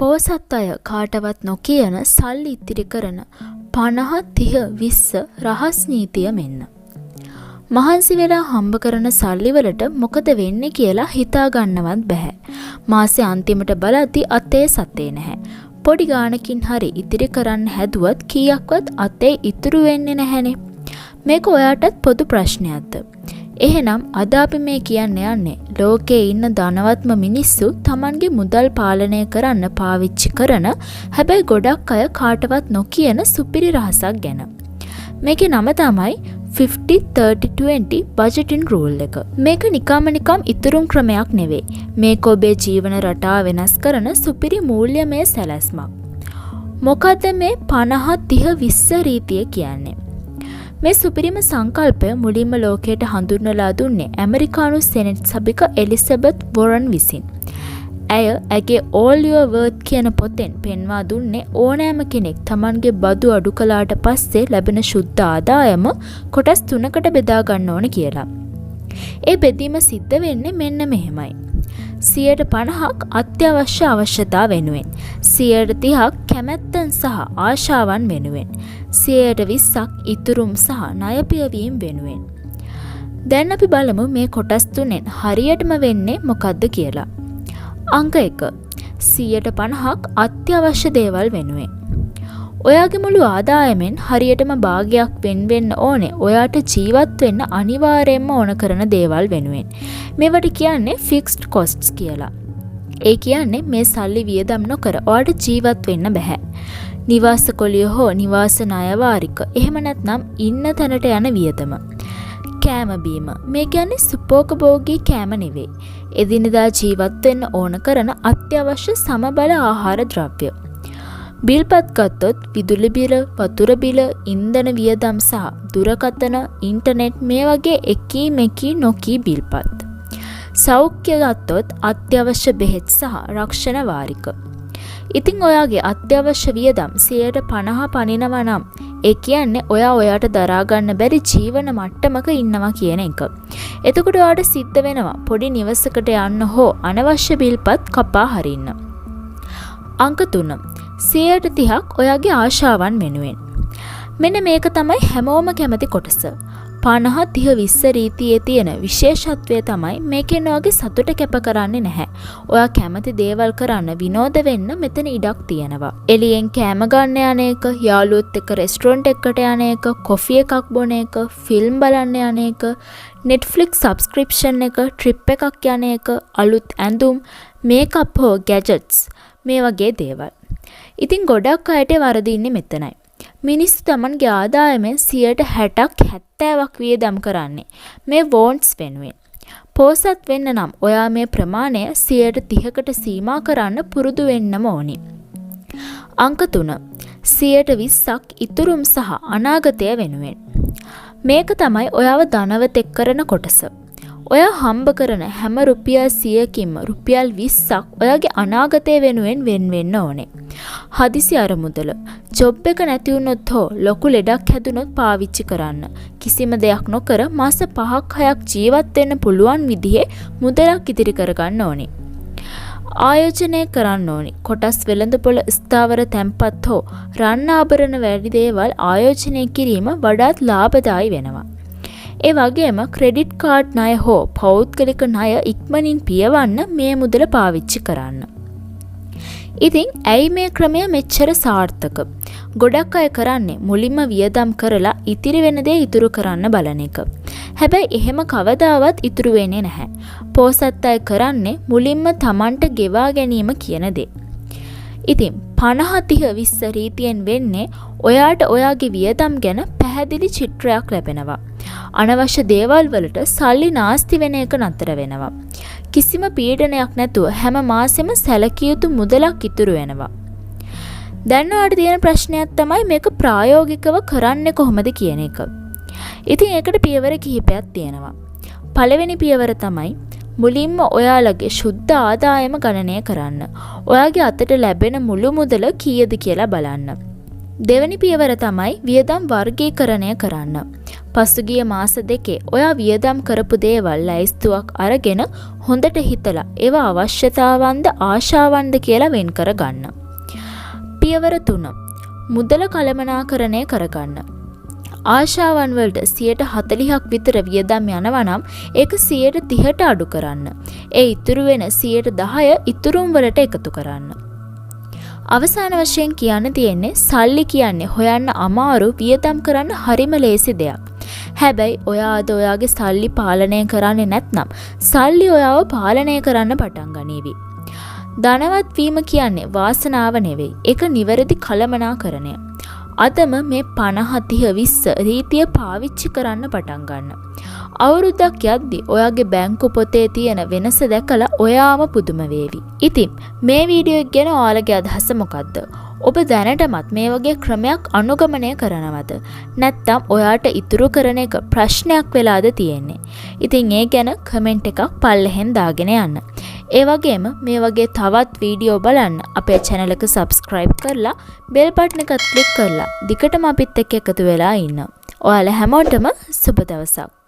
පෝසත් අය කාටවත් නොකියන සල්ලි ඉතිරි කරන 50 30 20 රහස් නීතිය මෙන්න. මහන්සි වෙලා හම්බ කරන සල්ලි වලට මොකද වෙන්නේ කියලා හිතා ගන්නවත් බෑ. මාසේ අන්තිමට බලද්දි අතේ සතේ නැහැ. පොඩි ගාණකින් හරි ඉතිරි කරන්න හැදුවත් කීයක්වත් අතේ ඉතුරු වෙන්නේ නැහැනේ. මේක ඔයාටත් පොදු ප්‍රශ්නයක්ද? එහෙනම් අද අපි මේ කියන්න යන්නේ ලෝකේ ඉන්න ධනවත්ම මිනිස්සු Tamanගේ මුදල් පාලනය කරන්න පාවිච්චි කරන හැබැයි ගොඩක් අය කාටවත් නොකියන සුපිරි රහසක් ගැන. මේකේ නම තමයි 50-30-20 budgeting rule එක. මේක නිකම් ඉතුරුම් ක්‍රමයක් නෙවෙයි. මේක ඔබේ ජීවන රටාව වෙනස් කරන සුපිරි මූල්‍යමය සැලැස්මක්. මොකද්ද මේ 50-30-20 රීතිය කියන්නේ? මේ සුපිරිම සංකල්පය මුලින්ම ලෝකයට හඳුන්වලා දුන්නේ ඇමරිකානු සෙනෙට් සභික එලිසබෙත් වොරන් විසින්. ඇය ඇගේ All Your Worth කියන පොතෙන් පෙන්වා දුන්නේ ඕනෑම කෙනෙක් Tamanගේ බදු අඩු කළාට පස්සේ ලැබෙන ශුද්ධ ආදායම කොටස් 3කට බෙදා ගන්න ඕන කියලා. ඒ බෙදීම සිද්ධ වෙන්නේ මෙන්න මෙහෙමයි. 50%ක් අත්‍යවශ්‍ය අවශ්‍යතා වෙනුවෙන්, 30%ක් කැමැත්තන් සහ ආශාවන් වෙනුවෙන්, 20%ක් ඉතුරුම් සහ ණය පියවීම වෙනුවෙන්. දැන් අපි බලමු මේ කොටස් තුනෙන් හරියටම වෙන්නේ මොකද්ද කියලා. අංක 1. 50%ක් අත්‍යවශ්‍ය දේවල් වෙනුවෙන්. ඔයාගේ මුළු ආදායමෙන් හරියටම භාගයක් වෙන්න ඕනේ ඔයාට ජීවත් වෙන්න අනිවාර්යයෙන්ම ඕන කරන දේවල් වෙනුවෙන්. මේවට කියන්නේ fixed costs කියලා. ඒ කියන්නේ මේ සල්ලි වියදම් නොකර ඔයාට ජීවත් වෙන්න බෑ. නිවාස කොලිය හෝ නිවාස ණය වාරික එහෙම නැත්නම් ඉන්න තැනට යන වියදම. කෑම බීම. මේ කියන්නේ සුපෝකභෝගී කෑම නෙවෙයි. එදිනෙදා ජීවත් වෙන්න ඕන කරන අත්‍යවශ්‍ය සමබල ආහාර ද්‍රව්‍ය. බිල්පත් ගත්තොත් විදුලි බිල, වතුර බිල, ඉන්ධන වියදම් සහ දුරකථන, ඉන්ටර්නෙට් මේ වගේ එකී මෙකී නොකී බිල්පත්. සෞඛ්‍ය ගත්තොත් අත්‍යවශ්‍ය බෙහෙත් සහ රක්ෂණ වාරික. ඉතින් ඔයාගේ අත්‍යවශ්‍ය වියදම් 50% පනිනවා නම් ඒ කියන්නේ ඔයා ඔයාට දරා ගන්න බැරි ජීවන මට්ටමක ඉන්නවා කියන එක. එතකොට ඔයාට සිද්ධ වෙනවා පොඩි නිවසකට යන්න හෝ අනවශ්‍ය බිල්පත් කපා හරින්න. අංක 3. 30%ක් ඔයාගේ ආශාවන් වෙනුවෙන්. මෙන්න මේක තමයි හැමෝම කැමති කොටස. 50-30-20 රීතියේ තියෙන විශේෂත්වය තමයි මේකෙන් ඔයාගේ සතුට කැප කරන්නේ නැහැ. ඔයා කැමති දේවල් කරන්න විනෝද වෙන්න මෙතන ඉඩක් තියෙනවා. එළියෙන් කෑම ගන්න යන එක, යාළුවොත් එක්ක රෙස්ටොරන්ට් එකකට යන එක, කොෆි එකක් බොන එක, ෆිල්ම් බලන්න යන එක, Netflix subscription එක, trip එකක් යන එක, අලුත් ඇඳුම්, මේකප් හෝ gadgets මේ වගේ දේවල්. ඉතින් ගොඩක් අයට වරදින්නේ මෙතනයි. මිනිස්සු Tamanගේ ආදායමෙන් 60%ක් 70ක් වියදම් කරන්නේ මේ wants වෙනුවෙන්. පෝසත් වෙන්න නම් ඔයා මේ ප්‍රමාණය 30%කට සීමා කරන්න පුරුදු වෙන්නම ඕනි. අංක 3. 20%ක් ඉතුරුම් සහ අනාගතය වෙනුවෙන්. මේක තමයි ඔයාව ධනවතෙක් කරන කොටස. ඔයා හම්බ කරන හැම රුපියල් 100කින්ම රුපියල් 20ක් ඔයාගේ අනාගතය වෙනුවෙන් වෙන්න ඕනේ. හදිසි අරමුදල, ජොබ් එක නැති වුණොත් හෝ ලොකු ලෙඩක් හැදුනොත් පාවිච්චි කරන්න. කිසිම දෙයක් නොකර මාස 5ක් 6ක් ජීවත් වෙන්න පුළුවන් විදිහේ මුදලක් ඉදිරි කරගන්න ඕනේ. ආයෝජනය කරන්න ඕනේ. කොටස් වෙළඳපොළ ස්ථාවර තැන්පත් හෝ රන් ආභරණ වැනි දේවල් ආයෝජනය කිරීම වඩාත් ලාභදායී වෙනවා. ඒ වගේම ක්‍රෙඩිට් කාඩ් ණය හෝ පෞද්ගලික ණය ඉක්මනින් පියවන්න මේ මුදල පාවිච්චි කරන්න. ඉතින් ඇයි මේ ක්‍රමය මෙච්චර සාර්ථක? ගොඩක් අය කරන්නේ මුලින්ම වියදම් කරලා ඉතිරි වෙන දේ ඉතුරු කරන්න බලන එක. හැබැයි එහෙම කවදාවත් ඉතුරු වෙන්නේ නැහැ. පෝසත් අය කරන්නේ මුලින්ම Tamanට ගෙවා ගැනීම කියන දේ. ඉතින් 50-30-20 රීතියෙන් වෙන්නේ ඔයාට ඔයාගේ වියදම් ගැන පැහැදිලි චිත්‍රයක් ලැබෙනවා. අනවශ්‍ය දේවල් වලට සල්ලි නාස්ති වෙන එක නතර වෙනවා. කිසිම පීඩනයක් නැතුව හැම මාසෙම සැලකිය යුතු මුදලක් ඉතුරු වෙනවා. දැන් ඔයාලට තියෙන ප්‍රශ්නයක් තමයි මේක ප්‍රායෝගිකව කරන්නේ කොහොමද කියන එක. ඉතින් ඒකට පියවර කිහිපයක් තියෙනවා. පළවෙනි පියවර තමයි මුලින්ම ඔයාලගේ ශුද්ධ ආදායම ගණනය කරන්න. ඔයාගේ අතට ලැබෙන මුළු මුදල කීයද කියලා බලන්න. දෙවැනි පියවර තමයි වියදම් වර්ගීකරණය කරන්න. පසුගිය මාස දෙකේ ඔයා වියදම් කරපු දේවල් ලැයිස්තුවක් අරගෙන හොඳට හිතලා ඒවා අවශ්‍යතාවන්ද ආශාවන්ද කියලා වෙන් කරගන්න. පියවර 3. මුදල කළමනාකරණය කරගන්න. ආශාවන් වලට 40%ක් විතර වියදම් යනවා නම් ඒක 30%ට අඩු කරන්න. ඒ ඉතුරු වෙන 10% ඉතුරුම් වලට එකතු කරන්න. අවසාන වශයෙන් කියන්න තියෙන්නේ සල්ලි කියන්නේ හොයන්න අමාරු වියදම් කරන්න හරිම ලේසි දෙයක්. හැබැයි ඔයා අද ඔයාගේ සල්ලි පාලනය කරන්නේ නැත්නම් සල්ලි ඔයාව පාලනය කරන්න පටන් ගනීවි. ධනවත් වීම කියන්නේ වාසනාව නෙවෙයි. ඒක නිවැරදි කළමනාකරණය. අදම මේ 50 30 20 රීතිය පාවිච්චි කරන්න පටන් ගන්න. අවුරුද්දක් යද්දි ඔයාගේ බැංකු පොතේ තියෙන වෙනස දැකලා ඔයාම පුදුම වේවි. ඉතින් මේ වීඩියෝ එක ගැන ඔයාලගේ අදහස මොකක්ද? ඔබ දැනටමත් මේ වගේ ක්‍රමයක් අනුගමනය කරනවද? නැත්නම් ඔයාට ඉතුරු කරන එක ප්‍රශ්නයක් වෙලාද තියෙන්නේ? ඉතින් ඒ ගැන කමෙන්ට් එකක් පල්ලෙහෙන් දාගෙන යන්න. ඒ වගේම මේ වගේ තවත් වීඩියෝ බලන්න අපේ channel එක subscribe කරලා bell button එකත් click කරලා දිගටම අපිත් එක්ක එකතු වෙලා ඉන්න. ඔයාලා හැමෝටම සුබ දවසක්.